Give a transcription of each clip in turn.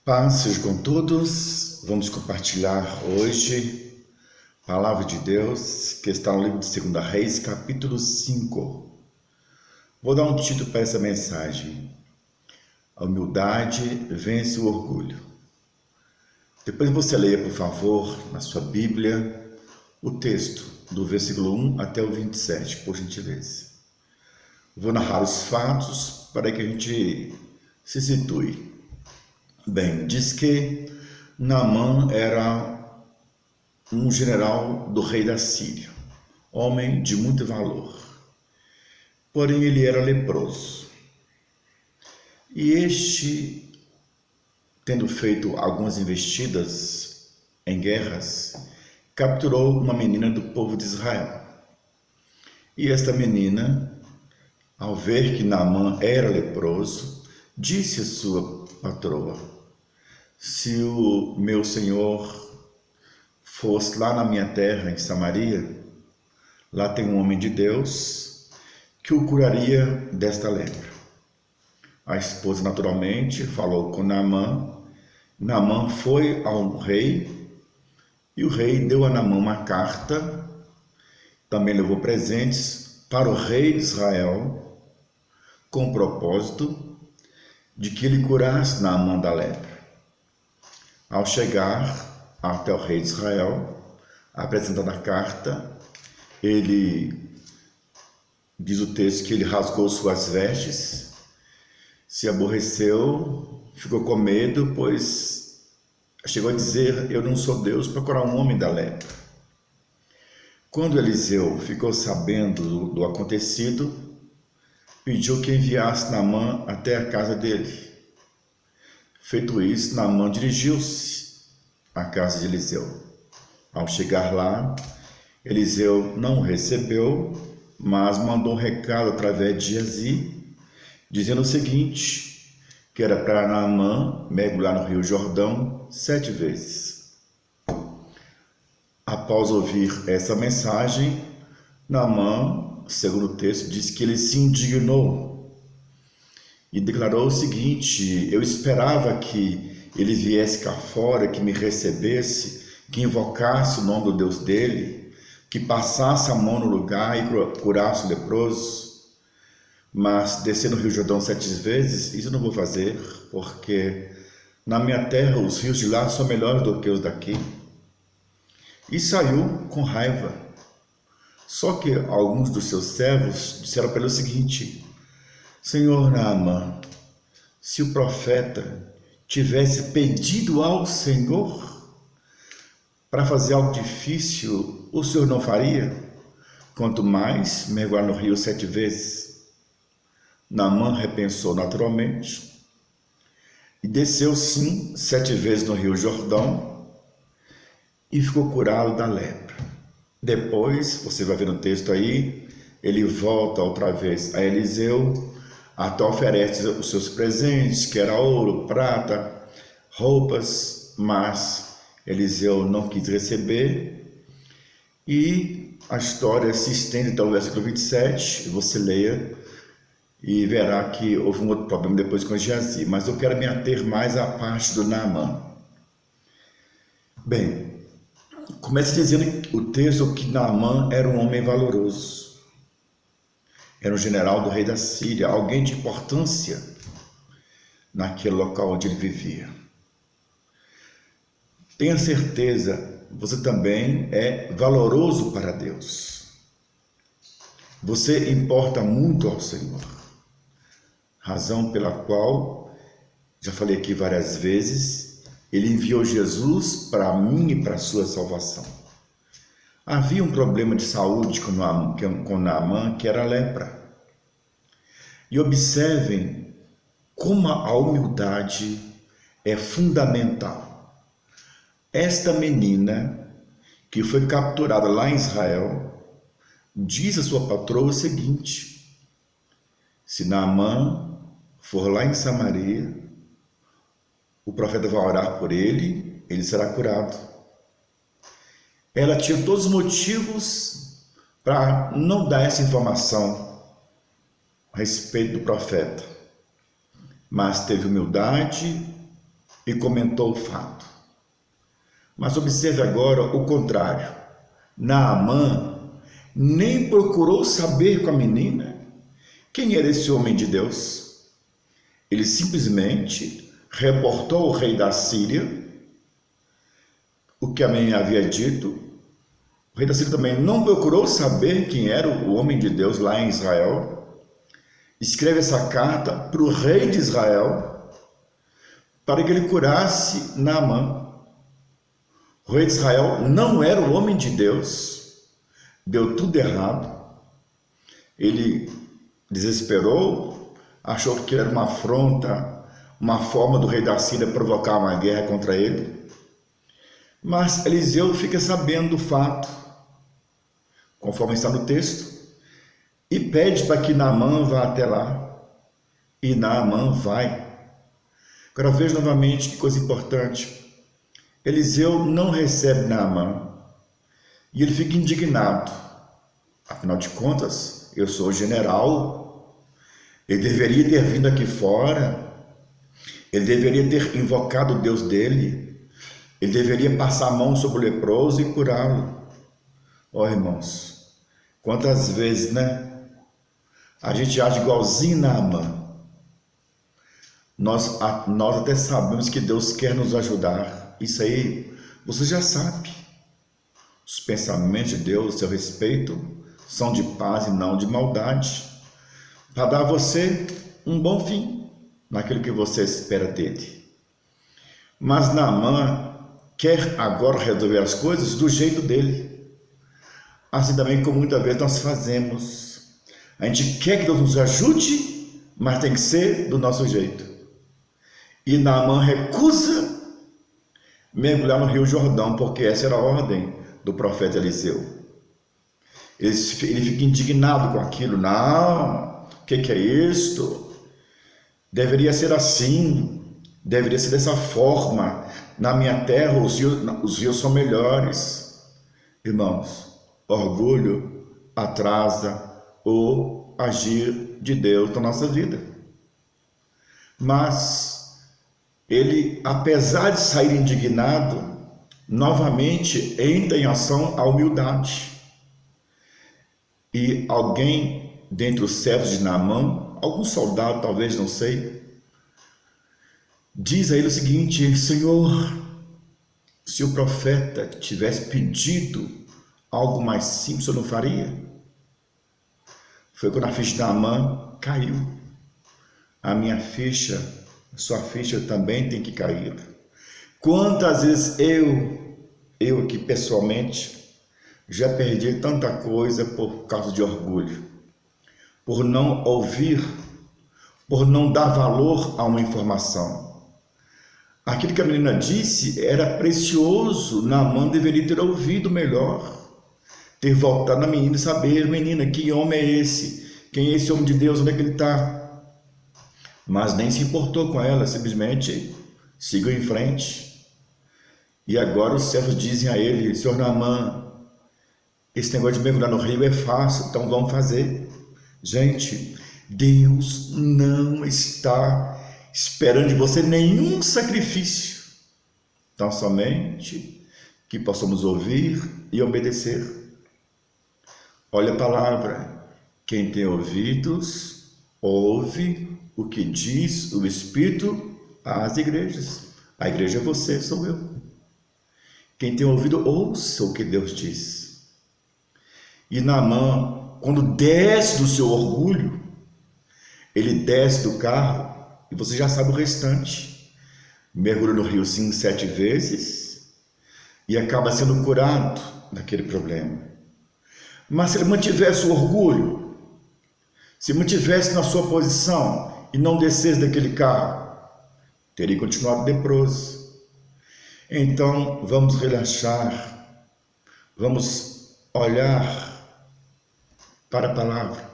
Paz seja com todos. Vamos compartilhar hoje a palavra de Deus que está no livro de 2 Reis, capítulo 5. Vou dar um título para essa mensagem: A humildade vence o orgulho. Depois você leia, por favor, na sua Bíblia, o texto do versículo 1 até o 27, por gentileza. Vou narrar os fatos para que a gente se situe. Bem, diz que Naamã era um general do rei da Síria, homem de muito valor. Porém, ele era leproso. E este, tendo feito algumas investidas em guerras, capturou uma menina do povo de Israel. E esta menina, ao ver que Naamã era leproso, disse à sua patroa: se o meu senhor fosse lá na minha terra, em Samaria, lá tem um homem de Deus que o curaria desta lepra. A esposa, naturalmente, falou com Naamã. Naamã foi ao rei e o rei deu a Naamã uma carta, também levou presentes para o rei de Israel, com o propósito de que ele curasse Naamã da lepra. Ao chegar até o rei de Israel, apresentando a carta, ele diz o texto que ele rasgou suas vestes, se aborreceu, ficou com medo, pois chegou a dizer: eu não sou Deus para curar um homem da lepra. Quando Eliseu ficou sabendo do acontecido, pediu que enviasse Naamã até a casa dele. Feito isso, Naamã dirigiu-se à casa de Eliseu. Ao chegar lá, Eliseu não o recebeu, mas mandou um recado através de Geazi, dizendo o seguinte, que era para Naamã mergulhar no Rio Jordão 7 vezes. Após ouvir essa mensagem, Naamã, segundo o texto, diz que ele se indignou e declarou o seguinte: eu esperava que ele viesse cá fora, que me recebesse, que invocasse o nome do Deus dele, que passasse a mão no lugar e curasse o leproso, mas descer no Rio Jordão 7 vezes, isso eu não vou fazer, porque na minha terra os rios de lá são melhores do que os daqui. E saiu com raiva. Só que alguns dos seus servos disseram para ele o seguinte: Senhor Naamã, se o profeta tivesse pedido ao Senhor para fazer algo difícil, o Senhor não faria? Quanto mais mergulhar no rio 7 vezes. Naamã repensou naturalmente e desceu sim 7 vezes no rio Jordão e ficou curado da lepra. Depois, você vai ver no texto aí, ele volta outra vez a Eliseu, até oferece os seus presentes, que era ouro, prata, roupas, mas Eliseu não quis receber. E a história se estende até o versículo 27, você leia e verá que houve um outro problema depois com Geazi, mas eu quero me ater mais à parte do Naamã. Bem, começa dizendo o texto que Naamã era um homem valoroso. Era um general do rei da Síria, alguém de importância naquele local onde ele vivia. Tenha certeza, você também é valoroso para Deus. Você importa muito ao Senhor. Razão pela qual, já falei aqui várias vezes, ele enviou Jesus para mim e para a sua salvação. Havia um problema de saúde com Naamã, que era a lepra. E observem como a humildade é fundamental. Esta menina, que foi capturada lá em Israel, diz à sua patroa o seguinte: se Naamã for lá em Samaria, o profeta vai orar por ele, ele será curado. Ela tinha todos os motivos para não dar essa informação a respeito do profeta, mas teve humildade e comentou o fato. Mas observe agora o contrário. Naamã nem procurou saber com a menina quem era esse homem de Deus. Ele simplesmente reportou ao rei da Síria o que a menina havia dito. O rei da Síria também não procurou saber quem era o homem de Deus lá em Israel. Escreve essa carta para o rei de Israel para que ele curasse Naamã. O rei de Israel não era o homem de Deus, deu tudo errado. Ele desesperou, achou que era uma afronta, uma forma do rei da Síria provocar uma guerra contra ele. Mas Eliseu fica sabendo do fato, conforme está no texto, e pede para que Naamã vá até lá. E Naamã vai. Agora veja novamente que coisa importante. Eliseu não recebe Naamã e ele fica indignado. Afinal de contas, eu sou general, ele deveria ter vindo aqui fora, ele deveria ter invocado o Deus dele, ele deveria passar a mão sobre o leproso e curá-lo. Ó irmãos, quantas vezes, a gente age igualzinho Naamã. Nós até sabemos que Deus quer nos ajudar. Isso aí, você já sabe. Os pensamentos de Deus a seu respeito são de paz e não de maldade, para dar a você um bom fim naquilo que você espera dele. Mas Naamã quer agora resolver as coisas do jeito dele. Assim também como muitas vezes nós fazemos. A gente quer que Deus nos ajude, mas tem que ser do nosso jeito. E Naamã recusa mergulhar no Rio Jordão, porque essa era a ordem do profeta Eliseu. Ele fica indignado com aquilo. Não, o que é isto? Deveria ser assim, deveria ser dessa forma. Na minha terra os rios são melhores. Irmãos, orgulho atrasa o agir de Deus na nossa vida. Mas ele, apesar de sair indignado, novamente entra em ação a humildade. E alguém dentre os servos de Naamã, algum soldado talvez, não sei, diz a ele o seguinte: Senhor, se o profeta tivesse pedido algo mais simples, eu não faria? Foi quando a ficha de Naamã caiu. A minha ficha, a sua ficha também tem que cair. Quantas vezes eu aqui pessoalmente, já perdi tanta coisa por causa de orgulho, por não ouvir, por não dar valor a uma informação. Aquilo que a menina disse era precioso. Naamã deveria ter ouvido melhor, ter voltado na menina e saber: menina, que homem é esse? Quem é esse homem de Deus? Onde é que ele está? Mas nem se importou com ela, simplesmente seguiu em frente. E agora os servos dizem a ele: Senhor Naamã, esse negócio de mergulhar no rio é fácil, então vamos fazer. Gente, Deus não está esperando de você nenhum sacrifício, então somente que possamos ouvir e obedecer. Olha a palavra: quem tem ouvidos, ouve o que diz o Espírito às igrejas. A igreja é você, sou eu. Quem tem ouvido, ouça o que Deus diz. E Naamã, quando desce do seu orgulho, ele desce do carro, e você já sabe o restante. Mergulha no rio 5, 7 vezes e acaba sendo curado daquele problema. Mas se ele mantivesse o orgulho, se mantivesse na sua posição e não descesse daquele carro, teria continuado leproso. Então vamos relaxar, vamos olhar para a palavra.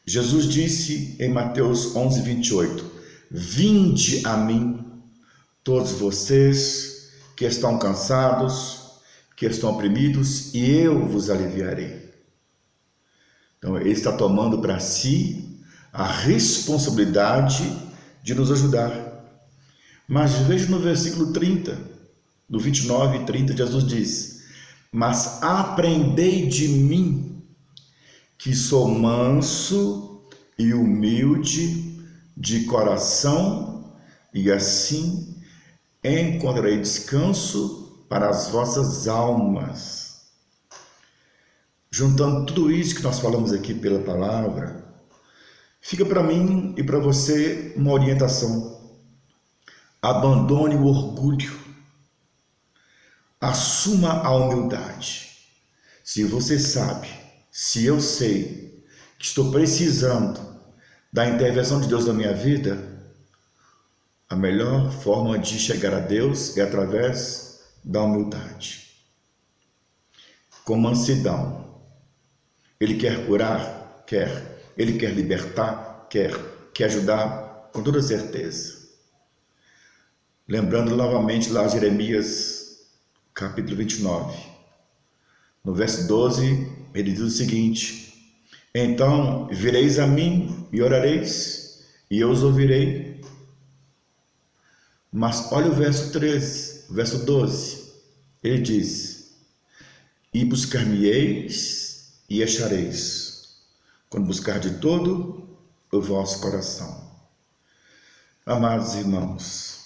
Jesus disse em Mateus 11, 28, vinde a mim, todos vocês que estão cansados, que estão oprimidos, e eu vos aliviarei. Então ele está tomando para si a responsabilidade de nos ajudar. Mas veja no versículo 30, do 29 e 30, Jesus diz: mas aprendei de mim, que sou manso e humilde de coração, e assim encontrarei descanso para as vossas almas. Juntando tudo isso que nós falamos aqui pela palavra, fica para mim e para você uma orientação. Abandone o orgulho, assuma a humildade. Se você sabe, se eu sei que estou precisando da intervenção de Deus na minha vida, a melhor forma de chegar a Deus é através da humildade. Com mansidão. Ele quer curar? Quer. Ele quer libertar? Quer. Quer ajudar? Com toda certeza. Lembrando novamente lá Jeremias, capítulo 29. No verso 12, ele diz o seguinte: então vireis a mim e orareis, e eu os ouvirei. Mas olha o verso 13, o verso 12. Ele diz: e buscar-me-eis e achareis, quando buscar de todo o vosso coração. Amados irmãos,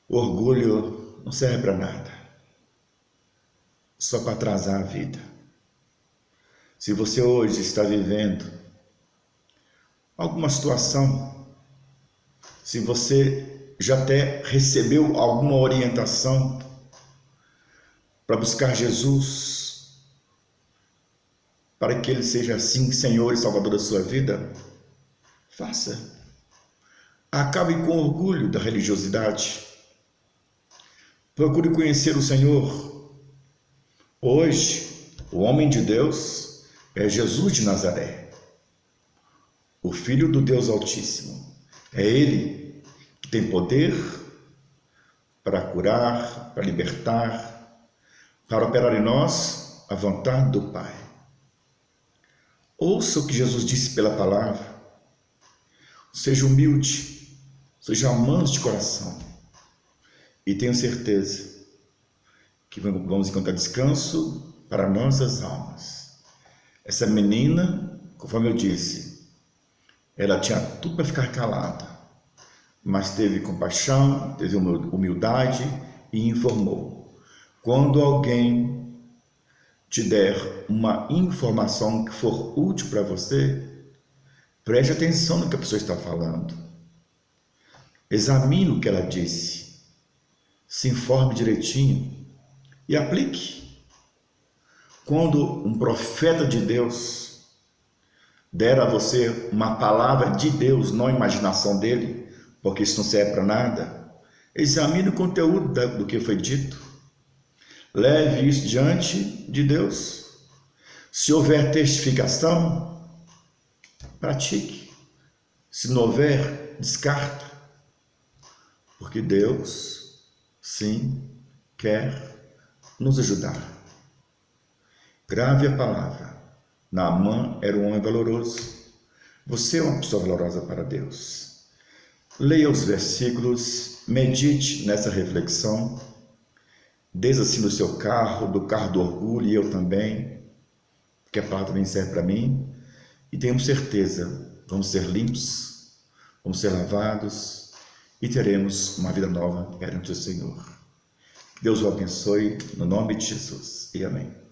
o orgulho não serve para nada, só para atrasar a vida. Se você hoje está vivendo alguma situação, se você já até recebeu alguma orientação para buscar Jesus, para que Ele seja assim Senhor e Salvador da sua vida, faça. Acabe com o orgulho da religiosidade. Procure conhecer o Senhor. Hoje, o homem de Deus é Jesus de Nazaré, o Filho do Deus Altíssimo. É Ele que tem poder para curar, para libertar, para operar em nós a vontade do Pai. Ouça o que Jesus disse pela palavra. Seja humilde, seja manso de coração, e tenho certeza que vamos encontrar descanso para nossas almas. Essa menina, conforme eu disse, ela tinha tudo para ficar calada, mas teve compaixão, teve humildade e informou. Quando alguém te der uma informação que for útil para você, preste atenção no que a pessoa está falando. Examine o que ela disse. Se informe direitinho e aplique. Quando um profeta de Deus der a você uma palavra de Deus, não a imaginação dele, porque isso não serve para nada, examine o conteúdo do que foi dito. Leve isso diante de Deus. Se houver testificação, pratique. Se não houver, descarta. Porque Deus, sim, quer nos ajudar. Grave a palavra. Naamã era um homem valoroso. Você é uma pessoa valorosa para Deus. Leia os versículos, medite nessa reflexão. Desça assim do seu carro, do carro do orgulho, e eu também, porque a palavra também serve para mim. E tenhamos certeza, vamos ser limpos, vamos ser lavados e teremos uma vida nova perante o Senhor. Que Deus o abençoe, no nome de Jesus. E amém.